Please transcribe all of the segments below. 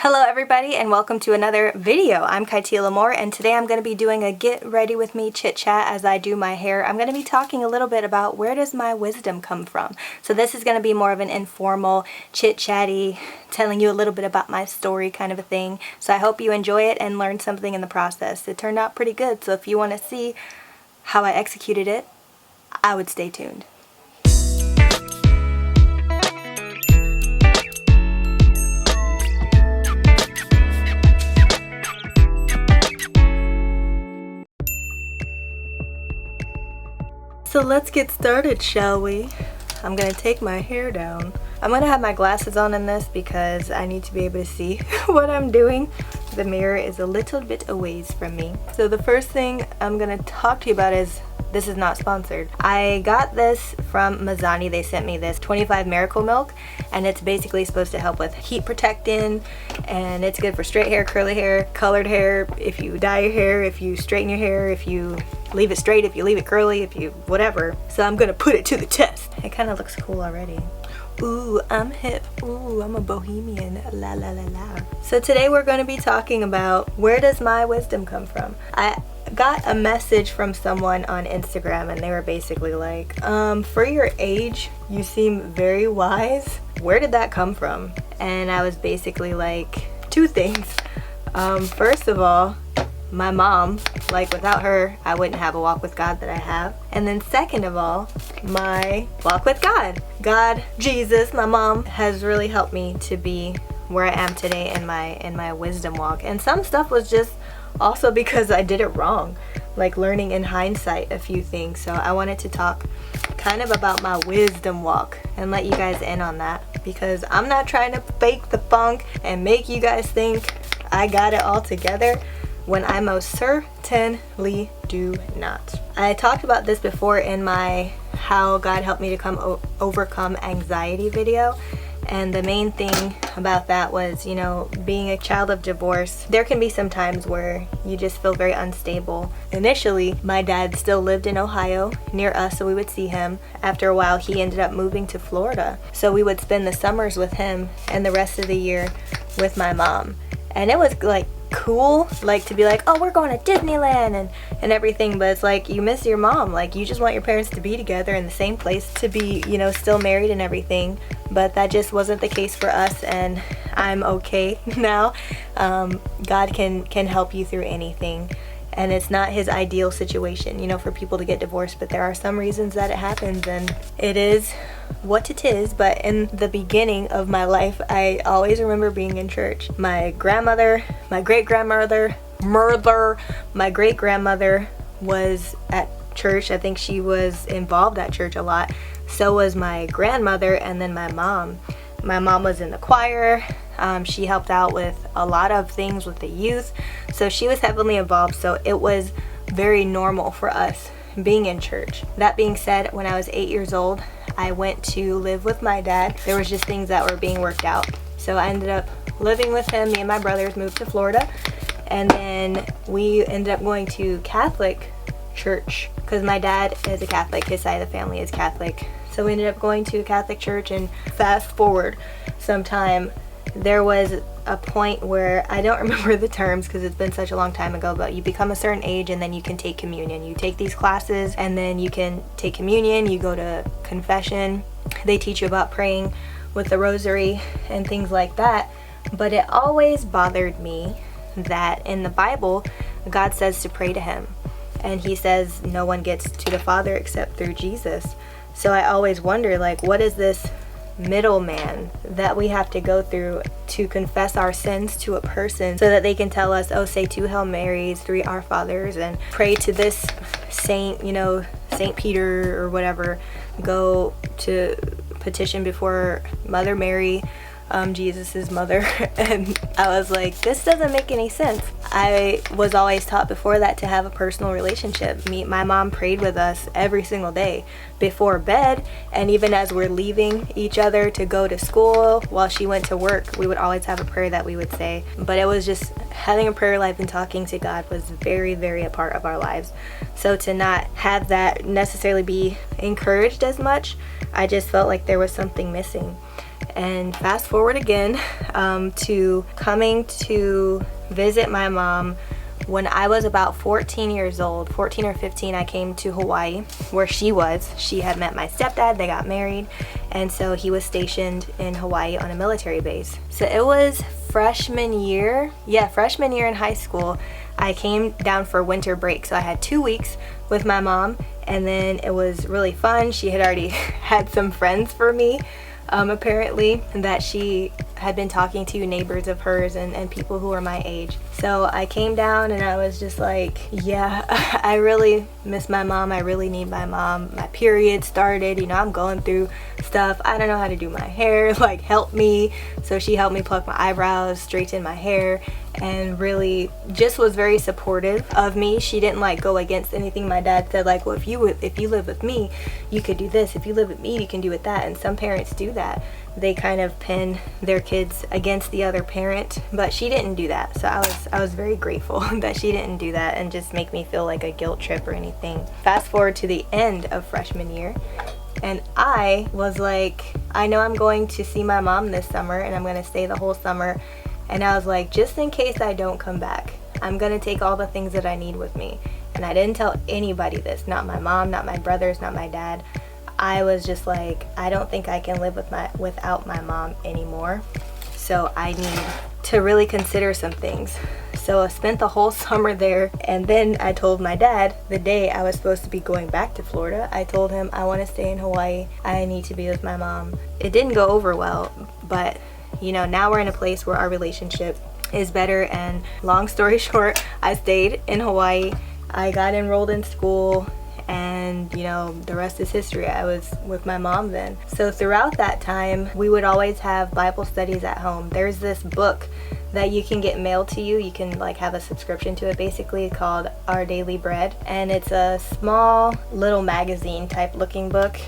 Hello everybody and welcome to another video. I'm Kytia L'amour and today I'm going to be doing a get ready with me chit chat as I do my hair. I'm going to be talking a little bit about where does my wisdom come from. So this is going to be more of an informal chit chatty, telling you a little bit about my story kind of a thing. So I hope you enjoy it and learn something in the process. It turned out pretty good, so if you want to see how I executed it, I would stay tuned. So let's get started, shall we? I'm gonna take my hair down. I'm gonna have my glasses on in this because I need to be able to see what I'm doing. The mirror is a little bit a ways from me. So the first thing I'm gonna talk to you about is, this is not sponsored. I got this from Mizani. They sent me this 25 Miracle Milk, and it's basically supposed to help with heat protecting, and it's good for straight hair, curly hair, colored hair, if you dye your hair, if you straighten your hair, if you leave it straight, if you leave it curly, if you whatever. So I'm gonna put it to the test. It kind of looks cool already. Ooh, I'm hip. Ooh, I'm a bohemian. La la la la. So today we're going to be talking about where does my wisdom come from. I got a message from someone on Instagram and they were basically like, for your age, you seem very wise. Where did that come from? And I was basically like, two things. First of all, my mom, like without her, I wouldn't have a walk with God that I have. And then second of all, my walk with God. God, Jesus, my mom has really helped me to be where I am today in my wisdom walk. And some stuff was just also because I did it wrong, like learning in hindsight a few things. So I wanted to talk kind of about my wisdom walk and let you guys in on that, because I'm not trying to fake the funk and make you guys think I got it all together when I most certainly do not. I talked about this before in my how God helped me to overcome anxiety video, and the main thing about that was, you know, being a child of divorce, there can be some times where you just feel very unstable. Initially, my dad still lived in Ohio near us, so we would see him. After a while, he ended up moving to Florida, so we would spend the summers with him and the rest of the year with my mom. And it was like cool, like to be like, oh, we're going to Disneyland and everything, but it's like you miss your mom. Like you just want your parents to be together in the same place, to be, you know, still married and everything. But that just wasn't the case for us, and I'm okay now. God can help you through anything, and it's not his ideal situation, you know, for people to get divorced, but there are some reasons that it happens, and it is what it is. But in the beginning of my life, I always remember being in church. My grandmother, my great-grandmother, my great-grandmother was at church. I think she was involved at church a lot. So was my grandmother, and then my mom. My mom was in the choir. She helped out with a lot of things with the youth. So she was heavily involved. So it was very normal for us being in church. That being said, when I was 8 years old, I went to live with my dad. There was just things that were being worked out. So I ended up living with him. Me and my brothers moved to Florida. And then we ended up going to Catholic church because my dad is a Catholic. His side of the family is Catholic. So we ended up going to a Catholic church, and fast forward some time, there was a point where I don't remember the terms because it's been such a long time ago, but you become a certain age and then you can take communion. You take these classes and then you can take communion, you go to confession, they teach you about praying with the rosary and things like that. But it always bothered me that in the Bible, God says to pray to him, and he says no one gets to the Father except through Jesus. So I always wonder, like, what is this middleman that we have to go through to confess our sins to a person so that they can tell us, oh, say 2 Hail Marys, 3 Our Fathers, and pray to this saint, you know, Saint Peter or whatever, go to petition before Mother Mary, Jesus's mother. And I was like, this doesn't make any sense. I was always taught before that to have a personal relationship. My mom prayed with us every single day before bed, and even as we're leaving each other to go to school while she went to work, we would always have a prayer that we would say. But it was just having a prayer life and talking to God was very, very a part of our lives. So to not have that necessarily be encouraged as much, I just felt like there was something missing. And fast forward again to coming to visit my mom when I was about 14 years old. 14 or 15, I came to Hawaii where she was. She had met my stepdad, they got married, and so he was stationed in Hawaii on a military base. So it was freshman year in high school. I came down for winter break, so I had 2 weeks with my mom, and then it was really fun. She had already had some friends for me, apparently, that she had been talking to, neighbors of hers and people who were my age. So I came down and I was just like, yeah, I really miss my mom. I really need my mom. My period started, you know, I'm going through stuff. I don't know how to do my hair, like help me. So she helped me pluck my eyebrows, straighten my hair, and really just was very supportive of me. She didn't like go against anything my dad said, like, well, if you live with me, you could do this. If you live with me, you can do it that. And some parents do that. They kind of pin their kids against the other parent, but she didn't do that. So I was very grateful that she didn't do that and just make me feel like a guilt trip or anything. Fast forward to the end of freshman year, and I was like, I know I'm going to see my mom this summer and I'm going to stay the whole summer. And I was like, just in case I don't come back, I'm going to take all the things that I need with me. And I didn't tell anybody this, not my mom, not my brothers, not my dad. I was just like, I don't think I can live without my mom anymore. So I need to really consider some things. So I spent the whole summer there, and then I told my dad the day I was supposed to be going back to Florida. I told him I want to stay in Hawaii. I need to be with my mom. It didn't go over well, but you know, now we're in a place where our relationship is better, and long story short, I stayed in Hawaii. I got enrolled in school, and you know, the rest is history. I was with my mom then. So throughout that time, we would always have Bible studies at home. There's this book that you can get mailed to you. You can like have a subscription to it, basically, called Our Daily Bread. And it's a small little magazine type looking book,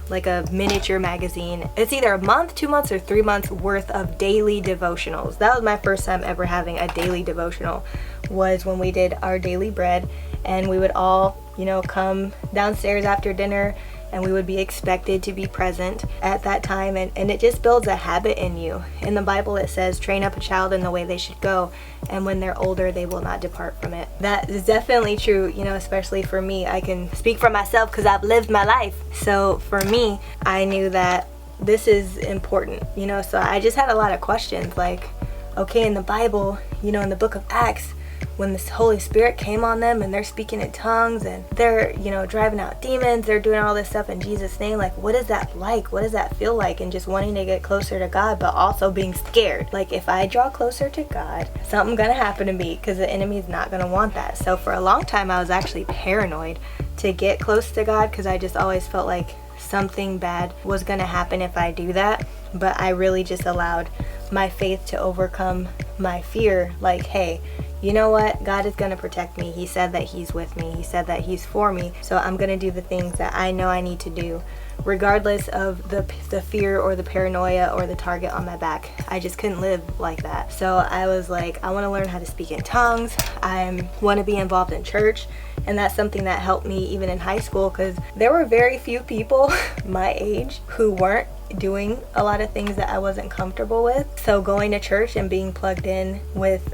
like a miniature magazine. It's either a month, 2 months, or 3 months worth of daily devotionals. That was my first time ever having a daily devotional, was when we did Our Daily Bread. And we would all, you know, come downstairs after dinner, and we would be expected to be present at that time, and it just builds a habit in you. In the Bible it says, train up a child in the way they should go, and when they're older they will not depart from it. That is definitely true, you know, especially for me. I can speak for myself because I've lived my life. So for me, I knew that this is important, you know. So I just had a lot of questions, like, okay, in the Bible, you know, in the book of Acts, when the Holy Spirit came on them and they're speaking in tongues and they're, you know, driving out demons, they're doing all this stuff in Jesus' name, like, what is that like? What does that feel like? And just wanting to get closer to God, but also being scared. Like, if I draw closer to God, something's gonna happen to me, because the enemy's not gonna want that. So for a long time, I was actually paranoid to get close to God, because I just always felt like something bad was gonna happen if I do that. But I really just allowed my faith to overcome my fear. Like, hey, you know what? God is going to protect me. He said that he's with me. He said that he's for me. So I'm going to do the things that I know I need to do, regardless of the fear or the paranoia or the target on my back. I just couldn't live like that. So I was like, I want to learn how to speak in tongues. I want to be involved in church. And that's something that helped me even in high school, because there were very few people my age who weren't doing a lot of things that I wasn't comfortable with. So going to church and being plugged in with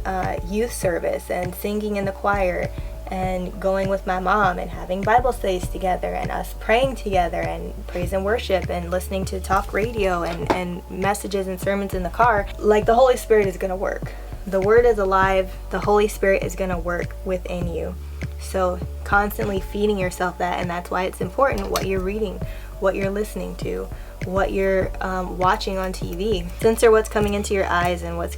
youth service and singing in the choir, and going with my mom and having Bible studies together, and us praying together and praise and worship and listening to talk radio and messages and sermons in the car, like, the Holy Spirit is going to work. The Word is alive. The Holy Spirit is going to work within you. So constantly feeding yourself that, and that's why it's important what you're reading, what you're listening to, what you're watching on TV. Censor what's coming into your eyes and what's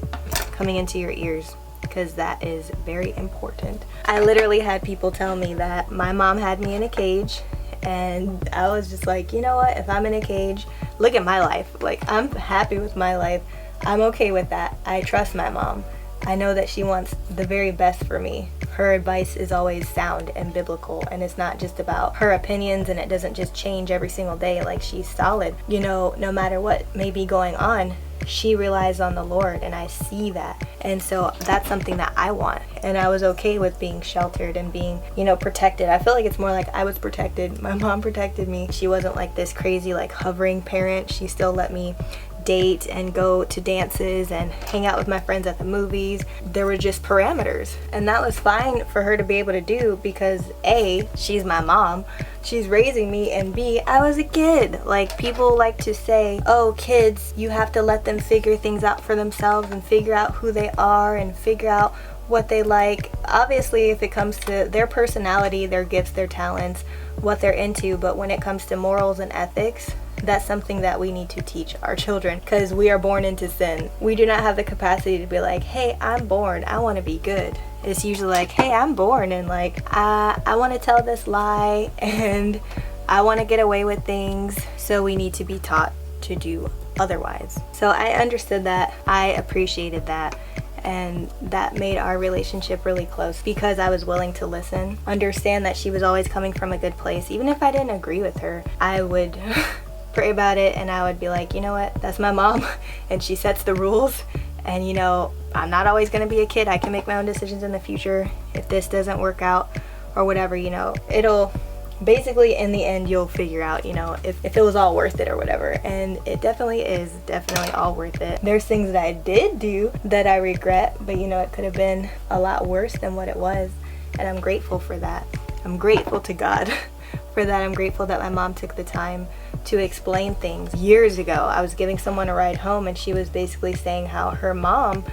coming into your ears, because that is very important. I literally had people tell me that my mom had me in a cage, and I was just like, you know what, if I'm in a cage, look at my life. Like, I'm happy with my life. I'm okay with that. I trust my mom. I know that she wants the very best for me. Her advice is always sound and biblical, and it's not just about her opinions, and it doesn't just change every single day. Like, she's solid. You know, no matter what may be going on, she relies on the Lord, and I see that. And so that's something that I want. And I was okay with being sheltered and being, you know, protected. I feel like it's more like I was protected. My mom protected me. She wasn't like this crazy, like, hovering parent. She still let me date and go to dances and hang out with my friends at the movies. There were just parameters, and that was fine for her to be able to do because A, she's my mom, she's raising me, and B, I was a kid. Like, people like to say, oh, kids, you have to let them figure things out for themselves and figure out who they are and figure out what they like. Obviously, if it comes to their personality, their gifts, their talents, what they're into, but when it comes to morals and ethics, that's something that we need to teach our children, because we are born into sin. We do not have the capacity to be like, hey, I'm born, I want to be good. It's usually like, hey, I'm born and like I want to tell this lie and I want to get away with things, so we need to be taught to do otherwise. So I understood that, I appreciated that, and that made our relationship really close because I was willing to listen, understand that she was always coming from a good place. Even if I didn't agree with her, I would pray about it and I would be like, you know what, that's my mom and she sets the rules, and you know, I'm not always going to be a kid. I can make my own decisions in the future. If this doesn't work out or whatever, you know, it'll basically, in the end, you'll figure out, you know, if it was all worth it or whatever. And it definitely is definitely all worth it. There's things that I did do that I regret, but you know, it could have been a lot worse than what it was, and I'm grateful for that. I'm grateful to God for that. I'm grateful that my mom took the time to explain things. Years ago, I was giving someone a ride home and she was basically saying how her mom,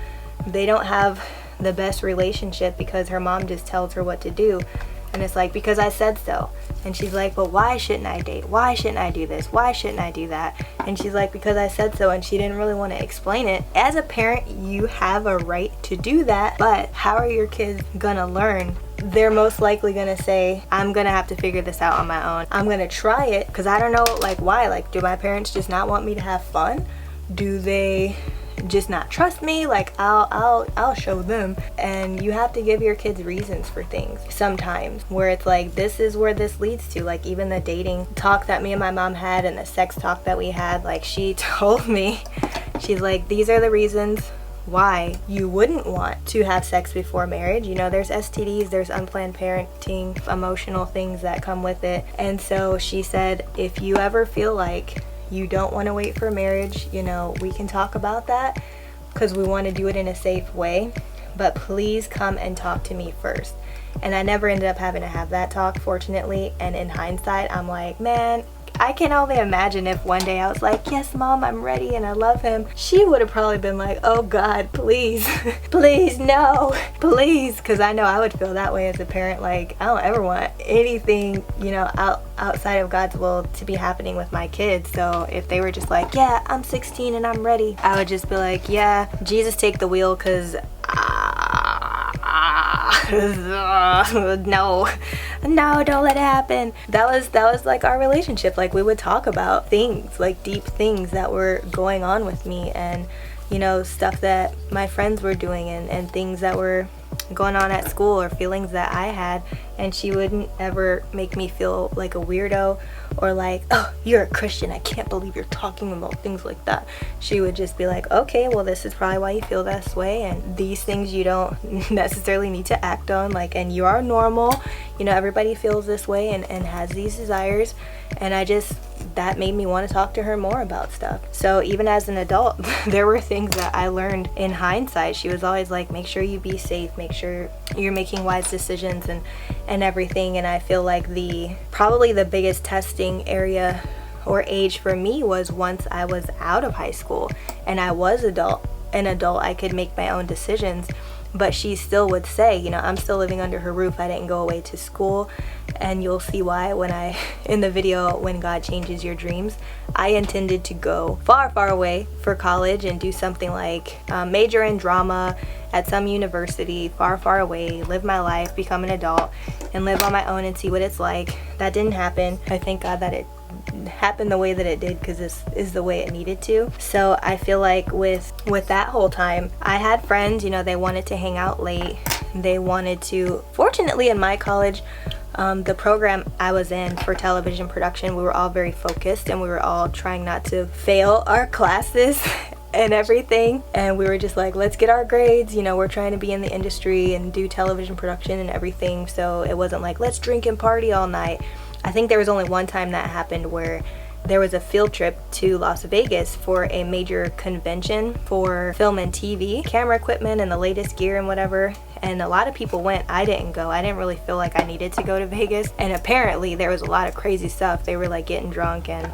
they don't have the best relationship because her mom just tells her what to do. And it's like, because I said so. And she's like, but why shouldn't I date? Why shouldn't I do this? Why shouldn't I do that? And she's like, because I said so. And she didn't really want to explain it. As a parent, you have a right to do that, but how are your kids gonna learn? They're most likely gonna say, I'm gonna have to figure this out on my own. I'm gonna try it because I don't know, like, why? Like, do my parents just not want me to have fun? Do they just not trust me? Like, I'll show them. And you have to give your kids reasons for things sometimes, where it's like, this is where this leads to. Like, even the dating talk that me and my mom had and the sex talk that we had, like, she told me, she's like, these are the reasons why you wouldn't want to have sex before marriage. You know, there's STDs, there's unplanned parenting, emotional things that come with it. And so she said, if you ever feel like you don't want to wait for marriage, you know, we can talk about that because we want to do it in a safe way, but please come and talk to me first. And I never ended up having to have that talk, fortunately. And in hindsight, I'm like, man, I can only imagine if one day I was like, yes, mom, I'm ready and I love him. She would have probably been like, oh God, please, please, no, please. Because I know I would feel that way as a parent. Like, I don't ever want anything, you know, outside of God's will to be happening with my kids. So if they were just like, yeah, I'm 16 and I'm ready, I would just be like, yeah, Jesus, take the wheel, because no, don't let it happen. That was like our relationship. Like, we would talk about things, like deep things that were going on with me, and you know, stuff that my friends were doing, and things that were going on at school, or feelings that I had, and she wouldn't ever make me feel like a weirdo or like, oh, you're a Christian, I can't believe you're talking about things like that. She would just be like, okay, well, this is probably why you feel this way, and these things you don't necessarily need to act on, like, and you are normal, you know, everybody feels this way and has these desires. And that made me want to talk to her more about stuff. So even as an adult, there were things that I learned in hindsight. She was always like, make sure you be safe, make sure you're making wise decisions and everything. And I feel like probably the biggest testing area or age for me was once I was out of high school and I was an adult, I could make my own decisions. But she still would say, you know, I'm still living under her roof. I didn't go away to school. And you'll see why in the video, When God Changes Your Dreams, I intended to go far, far away for college and do something like major in drama at some university, far, far away, live my life, become an adult, and live on my own and see what it's like. That didn't happen. I thank God that it happened the way that it did, because this is the way it needed to. So I feel like with that whole time, I had friends, you know, they wanted to hang out late. They wanted to, fortunately in my college, the program I was in for television production, we were all very focused and we were all trying not to fail our classes and everything, and we were just like, let's get our grades, you know, we're trying to be in the industry and do television production and everything. So it wasn't like, let's drink and party all night. I think there was only one time that happened where there was a field trip to Las Vegas for a major convention for film and TV, camera equipment and the latest gear and whatever. And a lot of people went. I didn't go. I didn't really feel like I needed to go to Vegas. And apparently there was a lot of crazy stuff. They were like getting drunk and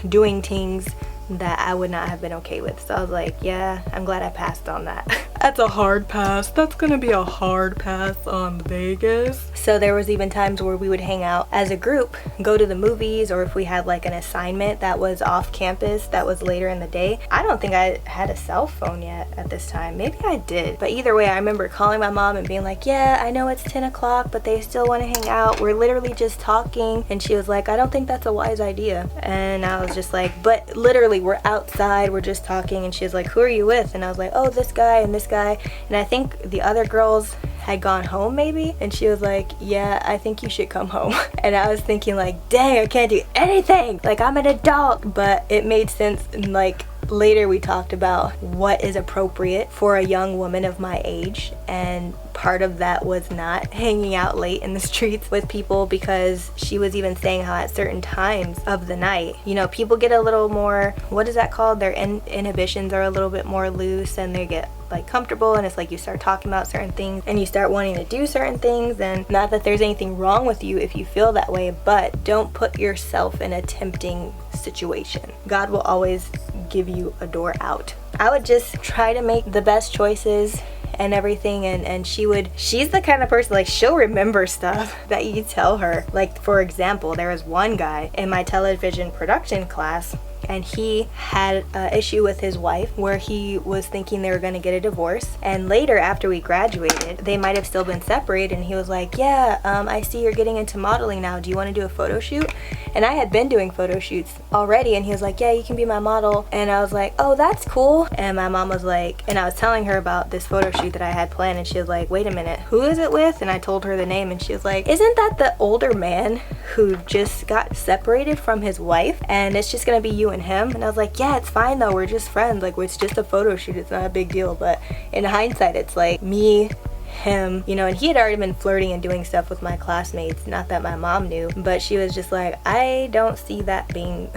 doing things that I would not have been okay with. So I was like, yeah, I'm glad I passed on that. That's a hard pass. That's gonna be a hard pass on Vegas. So there was even times where we would hang out as a group, go to the movies, or if we had like an assignment that was off campus that was later in the day. I don't think I had a cell phone yet at this time. Maybe I did. But either way, I remember calling my mom and being like, yeah, I know it's 10 o'clock, but they still want to hang out. We're literally just talking. And she was like, I don't think that's a wise idea. And I was just like, but literally we're outside, we're just talking. And she was like, who are you with? And I was like, oh, this guy and this guy. And I think the other girls had gone home maybe. And she was like, yeah, I think you should come home. And I was thinking like, dang, I can't do anything. Like, I'm an adult. But it made sense. And like later we talked about what is appropriate for a young woman of my age, and part of that was not hanging out late in the streets with people, because she was even saying how at certain times of the night, you know, people get a little more, what is that called, their inhibitions are a little bit more loose, and they get like comfortable, and it's like you start talking about certain things and you start wanting to do certain things. And not that there's anything wrong with you if you feel that way, but don't put yourself in a tempting situation. God will always give you a door out. I would just try to make the best choices and everything, and she's the kind of person, like, she'll remember stuff that you tell her. Like, for example, there was one guy in my television production class, and he had an issue with his wife where he was thinking they were going to get a divorce. And later, after we graduated, they might have still been separated, and he was like, yeah, I see you're getting into modeling now. Do you want to do a photo shoot? And I had been doing photo shoots already, and he was like, yeah, you can be my model. And I was like, oh, that's cool. And my mom was like, and I was telling her about this photo shoot that I had planned, and she was like, wait a minute, who is it with? And I told her the name, and she was like, isn't that the older man who just got separated from his wife, and it's just gonna be you and him? And I was like, yeah, it's fine though, we're just friends, like, it's just a photo shoot, it's not a big deal. But in hindsight, it's like me, him, you know, and he had already been flirting and doing stuff with my classmates. Not that my mom knew, but she was just like, I don't see that being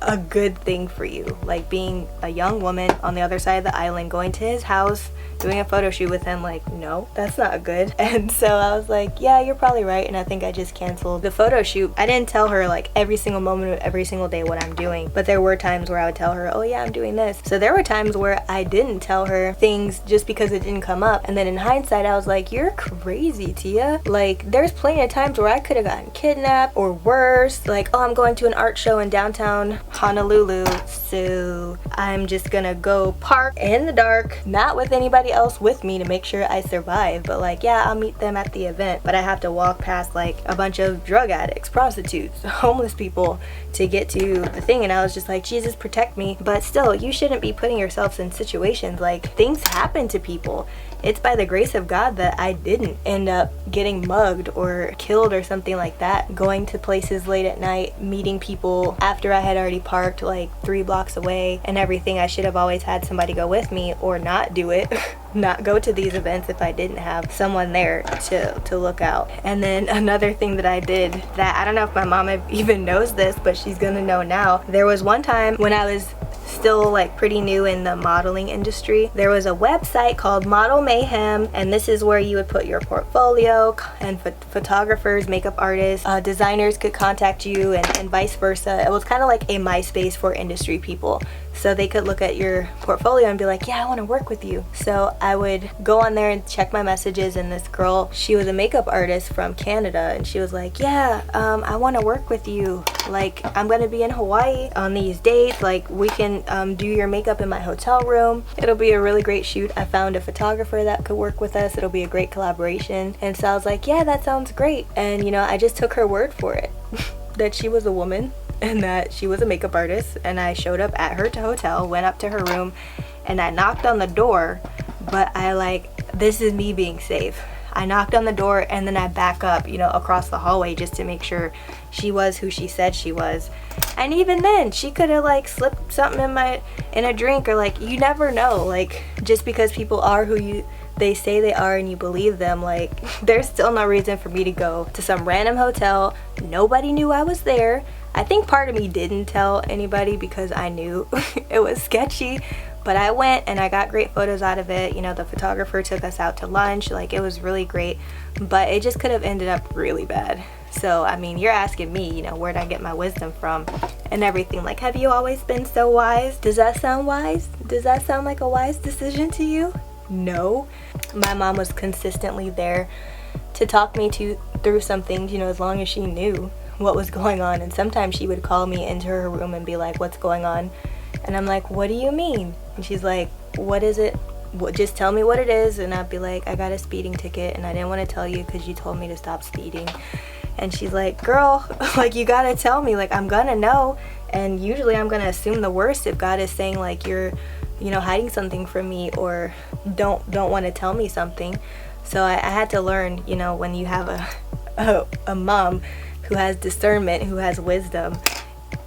a good thing for you, like being a young woman on the other side of the island, going to his house, doing a photo shoot with him. Like, no, that's not good. And so I was like, yeah, you're probably right. And I think I just canceled the photo shoot. I didn't tell her like every single moment of every single day what I'm doing, but there were times where I would tell her, oh yeah, I'm doing this. So there were times where I didn't tell her things just because it didn't come up. And then in hindsight, I was like, you're crazy, Tia. Like, there's plenty of times where I could have gotten kidnapped, or worse, like, oh, I'm going to an art show in downtown Honolulu, so I'm just gonna go park in the dark, not with anybody else with me, to make sure I survive. But like, yeah, I'll meet them at the event, but I have to walk past like a bunch of drug addicts, prostitutes, homeless people to get to the thing. And I was just like, Jesus, protect me. But still, you shouldn't be putting yourselves in situations, like, things happen to people. It's by the grace of God that I didn't end up getting mugged or killed or something like that. Going to places late at night, meeting people after I had already parked like 3 blocks away and everything. I should have always had somebody go with me, or not do it. Not go to these events if I didn't have someone there to look out. And then another thing that I did, that I don't know if my mom even knows this, but she's gonna know now. There was one time when I was still like pretty new in the modeling industry. There was a website called Model Mayhem, and this is where you would put your portfolio, and photographers, makeup artists, designers could contact you, and vice versa. It was kind of like a MySpace for industry people. So they could look at your portfolio and be like, yeah, I want to work with you. So I would go on there and check my messages, and this girl, she was a makeup artist from Canada, and she was like, yeah, I want to work with you. Like, I'm going to be in Hawaii on these dates. Like, we can do your makeup in my hotel room. It'll be a really great shoot. I found a photographer that could work with us. It'll be a great collaboration. And so I was like, yeah, that sounds great. And, you know, I just took her word for it that she was a woman and that she was a makeup artist. And I showed up at her hotel, went up to her room, and I knocked on the door. But this is me being safe. I knocked on the door, and then I back up, you know, across the hallway just to make sure she was who she said she was. And even then, she could have like slipped something in a drink, or like, you never know. Like, just because people are who they say they are and you believe them, like, there's still no reason for me to go to some random hotel. Nobody knew I was there. I think part of me didn't tell anybody because I knew it was sketchy, but I went and I got great photos out of it. You know, the photographer took us out to lunch, like it was really great, but it just could have ended up really bad. So I mean, you're asking me, you know, where'd I get my wisdom from and everything. Like, have you always been so wise? Does that sound wise? Does that sound like a wise decision to you? No. My mom was consistently there to talk me through some things, you know, as long as she knew what was going on. And sometimes she would call me into her room and be like, what's going on? And I'm like, what do you mean? And she's like, what is it? Just tell me what it is. And I'd be like, I got a speeding ticket and I didn't want to tell you because you told me to stop speeding. And she's like, girl, like, you gotta tell me, like, I'm gonna know. And usually I'm gonna assume the worst if God is saying like you're, you know, hiding something from me or don't want to tell me something. So I had to learn, you know, when you have a mom who has discernment, who has wisdom,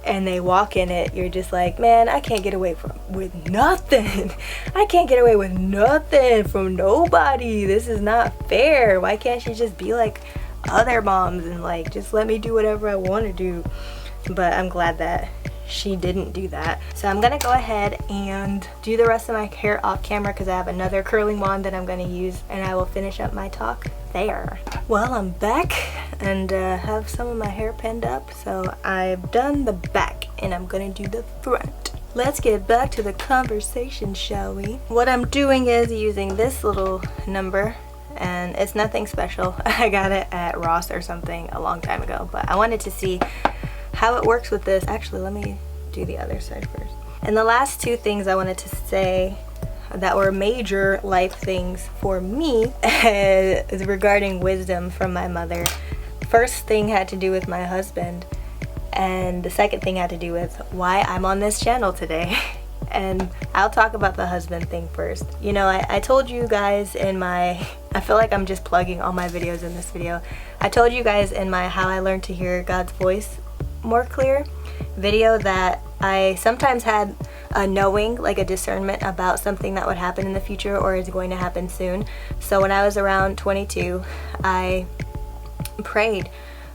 and they walk in it, you're just like, man, I can't get away with nothing. I can't get away with nothing from nobody. This is not fair. Why can't she just be like other moms and like just let me do whatever I want to do? But I'm glad that she didn't do that. So I'm gonna go ahead and do the rest of my hair off camera because I have another curling wand that I'm gonna use, and I will finish up my talk there. Well, I'm back and have some of my hair pinned up, so I've done the back and I'm gonna do the front. Let's get back to the conversation, shall we? What I'm doing is using this little number, and it's nothing special. I got it at Ross or something a long time ago, but I wanted to see how it works with this. Actually, let me do the other side first. And the last two things I wanted to say that were major life things for me is regarding wisdom from my mother. First thing had to do with my husband, and the second thing had to do with why I'm on this channel today. And I'll talk about the husband thing first. You know, I told you guys in my, I feel like I'm just plugging all my videos in this video. I told you guys in my How I Learned to Hear God's Voice More Clear video that I sometimes had a knowing, like a discernment about something that would happen in the future or is going to happen soon. So when I was around 22, I prayed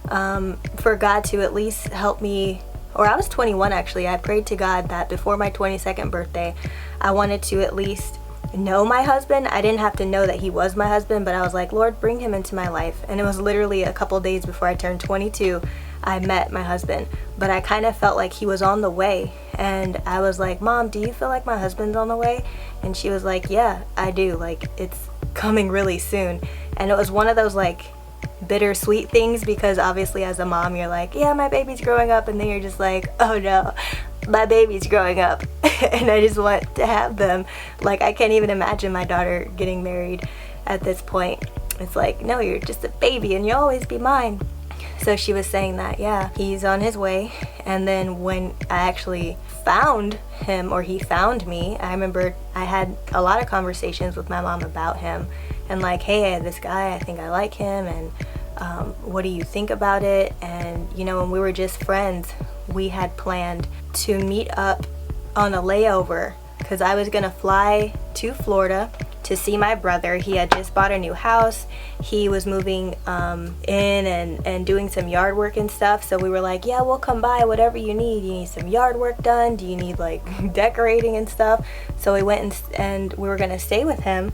for God to at least help me, or I was 21 actually. I prayed to God that before my 22nd birthday, I wanted to at least know my husband. I didn't have to know that he was my husband, but I was like, Lord, bring him into my life. And it was literally a couple days before I turned 22 I met my husband, but I kind of felt like he was on the way. And I was like, Mom, do you feel like my husband's on the way? And she was like, yeah, I do, like it's coming really soon. And it was one of those like bittersweet things, because obviously as a mom you're like, yeah, my baby's growing up, and then you're just like, oh no, my baby's growing up and I just want to have them. Like, I can't even imagine my daughter getting married at this point. It's like, no, you're just a baby and you'll always be mine. So she was saying that, yeah, he's on his way. And then when I actually found him, or he found me, I remember I had a lot of conversations with my mom about him, and like, hey, this guy, I think I like him, and what do you think about it? And you know, when we were just friends, we had planned to meet up on a layover, because I was gonna fly to Florida to see my brother. He had just bought a new house. He was moving in and doing some yard work and stuff. So we were like, yeah, we'll come by, whatever you need. You need some yard work done? Do you need like decorating and stuff? So we went and we were gonna stay with him,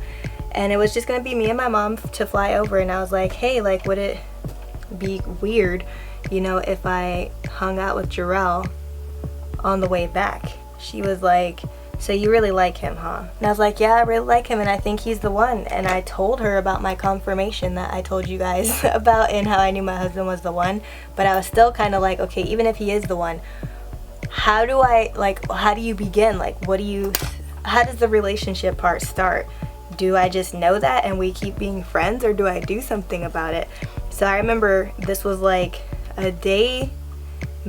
and it was just gonna be me and my mom to fly over. And I was like, hey, like, would it be weird, you know, if I hung out with Jerrell on the way back? She was like, so you really like him, huh? And I was like, yeah, I really like him and I think he's the one. And I told her about my confirmation that I told you guys about, and how I knew my husband was the one. But I was still kind of like, okay, even if he is the one, how do you begin? Like, how does the relationship part start? Do I just know that and we keep being friends, or do I do something about it? So I remember this was like a day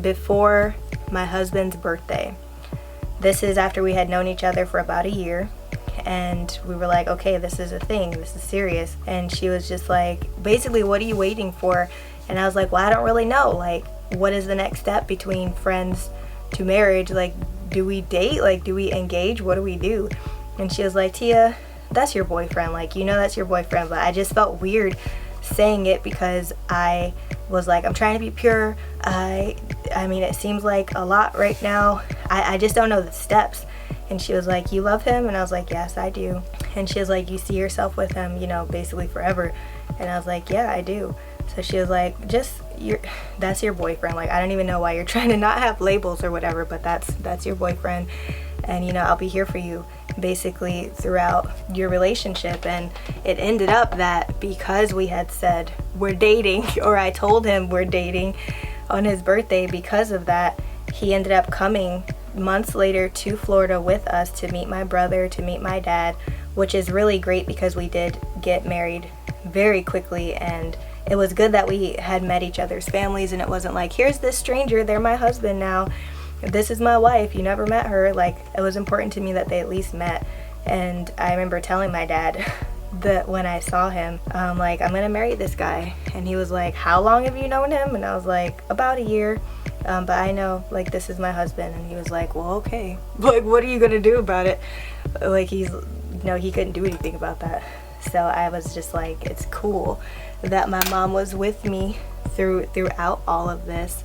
before my husband's birthday. This is after we had known each other for about a year, and we were like, okay, this is a thing, this is serious. And she was just like, basically, what are you waiting for? And I was like, well, I don't really know, like, what is the next step between friends to marriage? Like, do we date? Like, do we engage? What do we do? And she was like, Tia, that's your boyfriend, like, you know, that's your boyfriend. But I just felt weird saying it, because I was like, I'm trying to be pure. I mean, it seems like a lot right now. I just don't know the steps. And she was like, you love him? And I was like, yes, I do. And she was like, you see yourself with him, you know, basically forever? And I was like, yeah, I do. So she was like, that's your boyfriend. Like, I don't even know why you're trying to not have labels or whatever, but that's your boyfriend. And, you know, I'll be here for you basically throughout your relationship. And it ended up that because we had said we're dating, or I told him we're dating on his birthday, because of that, he ended up coming months later to Florida with us to meet my brother, to meet my dad, which is really great because we did get married very quickly. And it was good that we had met each other's families, and it wasn't like, here's this stranger, they're my husband now, this is my wife, you never met her. Like, it was important to me that they at least met. And I remember telling my dad that when I saw him, like, I'm gonna marry this guy. And he was like, how long have you known him? And I was like, about a year. But I know, like, this is my husband. And he was like, well, okay, like, what are you gonna do about it? Like, he couldn't do anything about that. So I was just like, it's cool that my mom was with me throughout all of this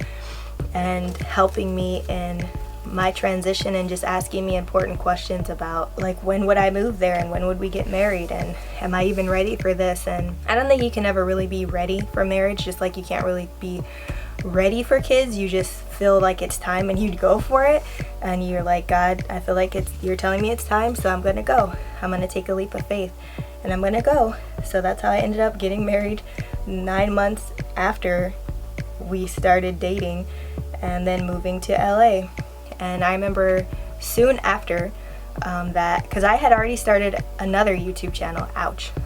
and helping me in my transition, and just asking me important questions about, like, when would I move there, and when would we get married, and am I even ready for this? And I don't think you can ever really be ready for marriage, just like you can't really be ready for kids. You just feel like it's time and you'd go for it, and you're like, God, I feel like you're telling me it's time, so I'm gonna go. I'm gonna take a leap of faith and I'm gonna go. So that's how I ended up getting married 9 months after we started dating, and then moving to LA. And I remember soon after that, because I had already started another YouTube channel.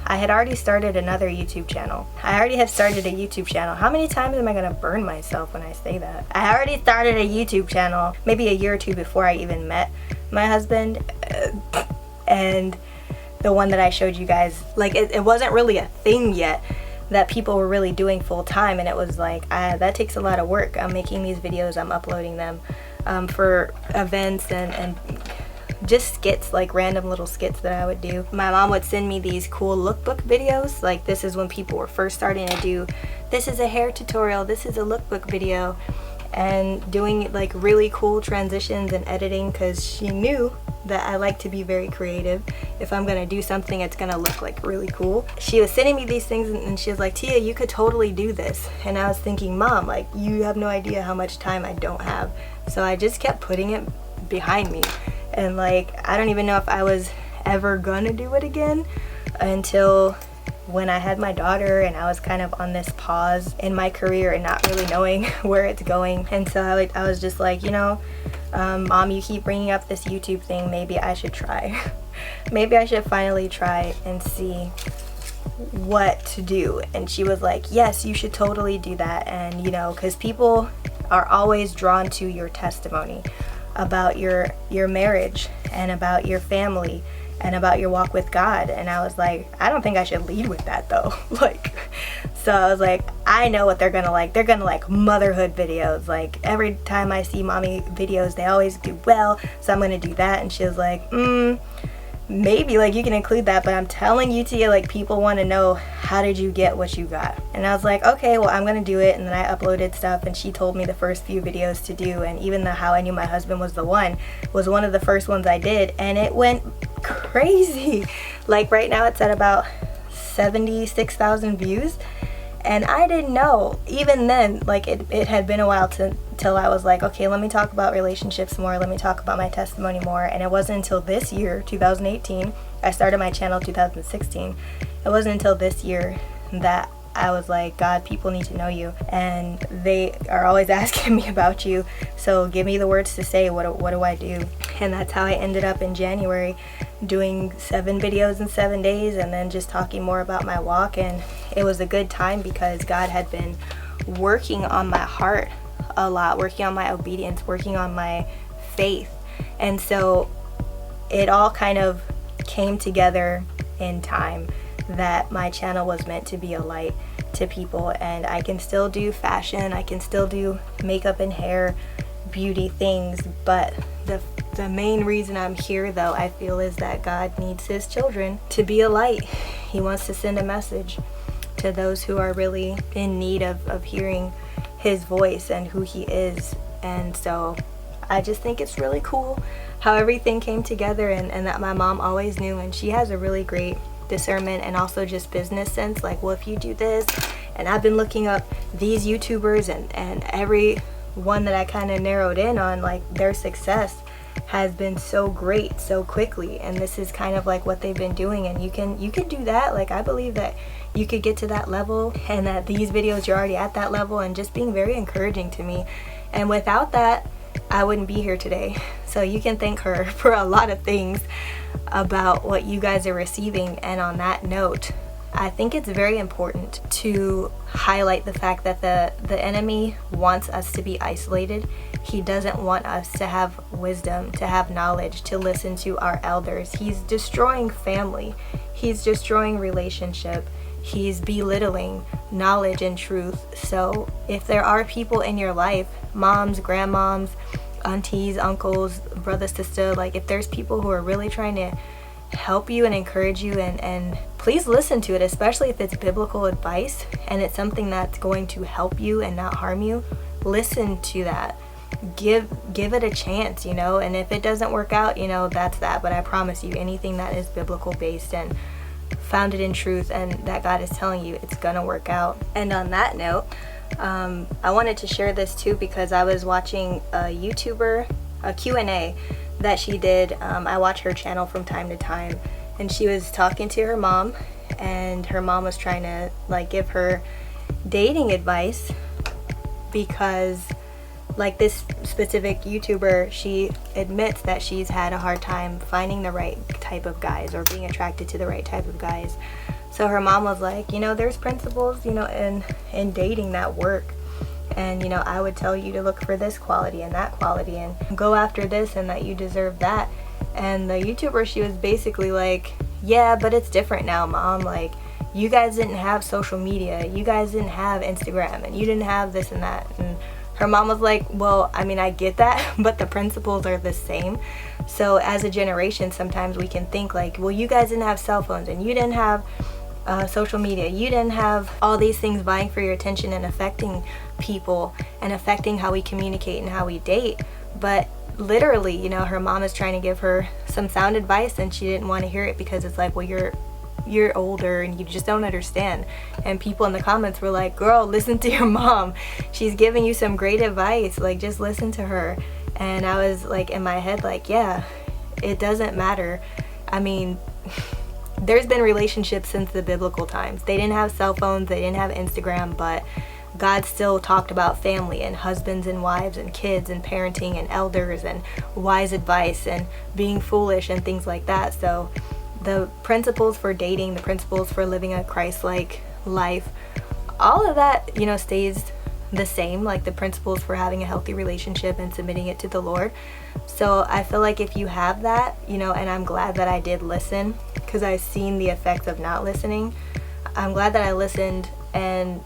I had already started another YouTube channel. I already have started a YouTube channel. How many times am I gonna burn myself when I say that? I already started a YouTube channel maybe a year or two before I even met my husband. And the one that I showed you guys, like, it wasn't really a thing yet that people were really doing full time. And it was like, that takes a lot of work. I'm making these videos, I'm uploading them for events and just skits, like random little skits that I would do. My mom would send me these cool lookbook videos. Like, this is when people were first starting to do, this is a hair tutorial, this is a lookbook video, and doing like really cool transitions and editing, because she knew that I like to be very creative. If I'm gonna do something, it's gonna look like really cool. She was sending me these things, and she was like, Tia, you could totally do this. And I was thinking, Mom, like, you have no idea how much time I don't have. So I just kept putting it behind me. And like, I don't even know if I was ever gonna do it again until when I had my daughter, and I was kind of on this pause in my career and not really knowing where it's going. And so I was just like, you know, Mom, you keep bringing up this YouTube thing, maybe I should try. Maybe I should finally try and see what to do. And she was like, yes, you should totally do that. And you know, because people are always drawn to your testimony about your marriage and about your family and about your walk with God. And I was like, I don't think I should lead with that though. Like, so I was like, I know what they're gonna like. They're gonna like motherhood videos. Like, every time I see mommy videos, they always do well, so I'm gonna do that. And she was like, maybe, like, you can include that, but I'm telling you, Tia, like, people want to know, how did you get what you got? And I was like, okay, well, I'm gonna do it. And then I uploaded stuff, and she told me the first few videos to do. And even the How I Knew My Husband Was the One was one of the first ones I did, and it went crazy. Like, right now it's at about 76,000 views. And I didn't know, even then, like, it had been a while till I was like, okay, let me talk about relationships more, let me talk about my testimony more. And it wasn't until this year, 2018, I started my channel 2016, it wasn't until this year that I was like, God, people need to know you, and they are always asking me about you, so give me the words to say. What do I do? And that's how I ended up in January doing 7 videos in 7 days, and then just talking more about my walk. And it was a good time because God had been working on my heart a lot, working on my obedience, working on my faith. And so it all kind of came together in time that my channel was meant to be a light to people, and I can still do fashion, I can still do makeup and hair, beauty things, but the main reason I'm here, though, I feel, is that God needs his children to be a light. He wants to send a message to to those who are really in need of hearing his voice and who he is. And so I just think it's really cool how everything came together, and that my mom always knew, and she has a really great discernment and also just business sense. Like, well, if you do this, and I've been looking up these YouTubers, and every one that I kind of narrowed in on, like, their success has been so great so quickly, and this is kind of like what they've been doing, and you can do that. Like, I believe that you could get to that level, and that these videos, you're already at that level, and just being very encouraging to me. And without that, I wouldn't be here today. So you can thank her for a lot of things about what you guys are receiving. And on that note, I think it's very important to highlight the fact that the enemy wants us to be isolated. He doesn't want us to have wisdom, to have knowledge, to listen to our elders. He's destroying family. He's destroying relationship. He's belittling knowledge and truth. So if there are people in your life, moms, grandmoms, aunties, uncles, brother, sister, like, if there's people who are really trying to help you and encourage you, and please listen to it, especially if it's biblical advice and it's something that's going to help you and not harm you. Listen to that. Give it a chance, and if it doesn't work out, that's that. But I promise you, anything that is biblical based and founded in truth, and that God is telling you, it's gonna work out. And on that note, I wanted to share this too, because I was watching a YouTuber, a Q&A that she did. I watch her channel from time to time, and she was talking to her mom, and her mom was trying to, like, give her dating advice, because, like, this specific YouTuber, she admits that she's had a hard time finding the right type of guys, or being attracted to the right type of guys. So her mom was like, there's principles, in dating that work. And, I would tell you to look for this quality and that quality, and go after this, and that you deserve that. And the YouTuber, she was basically like, yeah, but it's different now, Mom. Like, you guys didn't have social media. You guys didn't have Instagram, and you didn't have this and that. And her mom was like, well, I mean, I get that, but the principles are the same. So as a generation, sometimes we can think like, well, you guys didn't have cell phones, and you didn't have social media. You didn't have all these things vying for your attention and affecting people and affecting how we communicate and how we date. But literally, her mom is trying to give her some sound advice, and she didn't want to hear it, because it's like, well, you're older and you just don't understand. And people in the comments were like, girl, listen to your mom. She's giving you some great advice. Like, just listen to her. And I was like, in my head, like, yeah, it doesn't matter. I mean, there's been relationships since the biblical times. They didn't have cell phones, they didn't have Instagram, but God still talked about family and husbands and wives and kids and parenting and elders and wise advice and being foolish and things like that. So the principles for dating, the principles for living a Christ-like life, all of that, stays the same, like the principles for having a healthy relationship and submitting it to the Lord. So I feel like if you have that, and I'm glad that I did listen, because I've seen the effects of not listening. I'm glad that I listened, and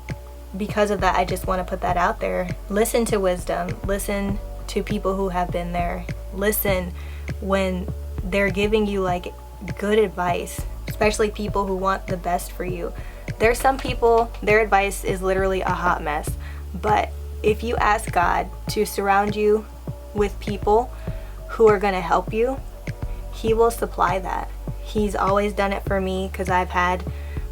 because of that, I just want to put that out there. Listen to wisdom. Listen to people who have been there. Listen when they're giving you, like, good advice, especially people who want the best for you. There's some people, their advice is literally a hot mess. But if you ask God to surround you with people who are going to help you, He will supply that. He's always done it for me, because I've had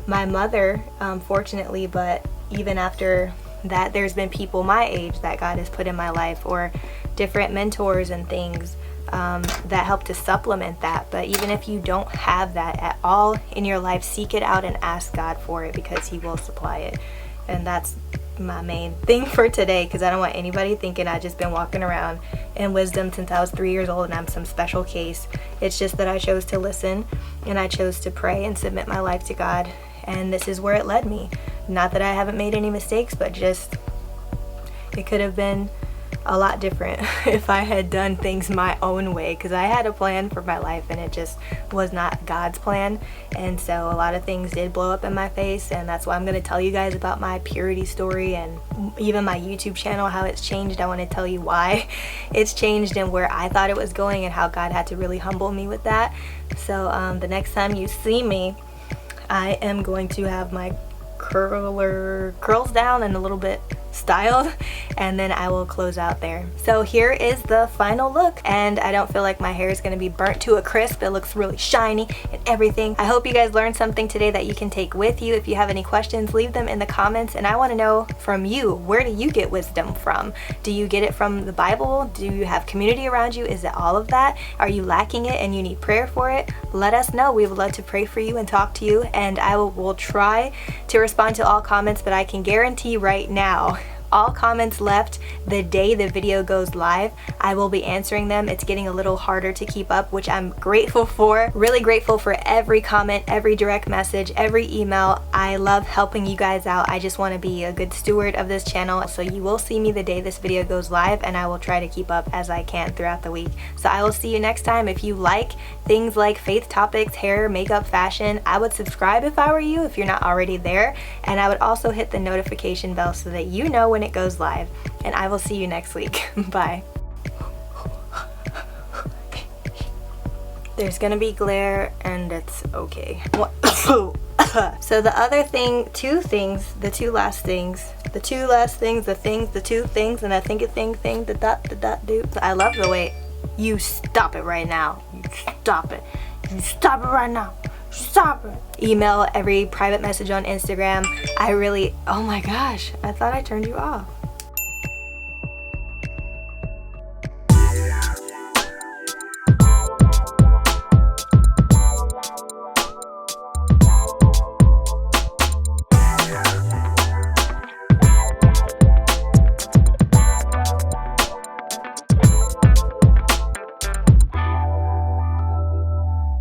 my mother, fortunately, but even after that, there's been people my age that God has put in my life, or different mentors and things that help to supplement that. But even if you don't have that at all in your life, seek it out and ask God for it, because He will supply it. And that's my main thing for today, because I don't want anybody thinking I've just been walking around in wisdom since I was 3 years old and I'm some special case. It's just that I chose to listen, and I chose to pray and submit my life to God, and this is where it led me. Not that I haven't made any mistakes, but just it could have been a lot different if I had done things my own way, because I had a plan for my life and it just was not God's plan. And so a lot of things did blow up in my face, and that's why I'm going to tell you guys about my purity story, and even my YouTube channel, how it's changed. I want to tell you why it's changed and where I thought it was going, and how God had to really humble me with that. So the next time you see me, I am going to have my curls down and a little bit styled, and then I will close out there. So here is the final look, and I don't feel like my hair is going to be burnt to a crisp. It looks really shiny and everything. I hope you guys learned something today that you can take with you. If you have any questions, leave them in the comments, and I want to know from you, where do you get wisdom from? Do you get it from the Bible? Do you have community around you? Is it all of that? Are you lacking it and you need prayer for it? Let us know. We would love to pray for you and talk to you, and I will try to respond to all comments, but I can guarantee right now, all comments left the day the video goes live, I will be answering them. It's getting a little harder to keep up, which I'm grateful for. Really grateful for every comment, every direct message, every email. I love helping you guys out. I just want to be a good steward of this channel. So you will see me the day this video goes live, and I will try to keep up as I can throughout the week. So I will see you next time. If you like things like faith topics, hair, makeup, fashion, I would subscribe if I were you, if you're not already there. And I would also hit the notification bell so that you know when it goes live. And I will see you next week. Bye. There's gonna be glare, and it's okay. What? So the other thing, the two last things, the two things, and I think a thing, the dot, do. I love the way you stop it right now. You stop it. You stop it right now. Stop it. Email, every private message on Instagram. Oh my gosh, I thought I turned you off.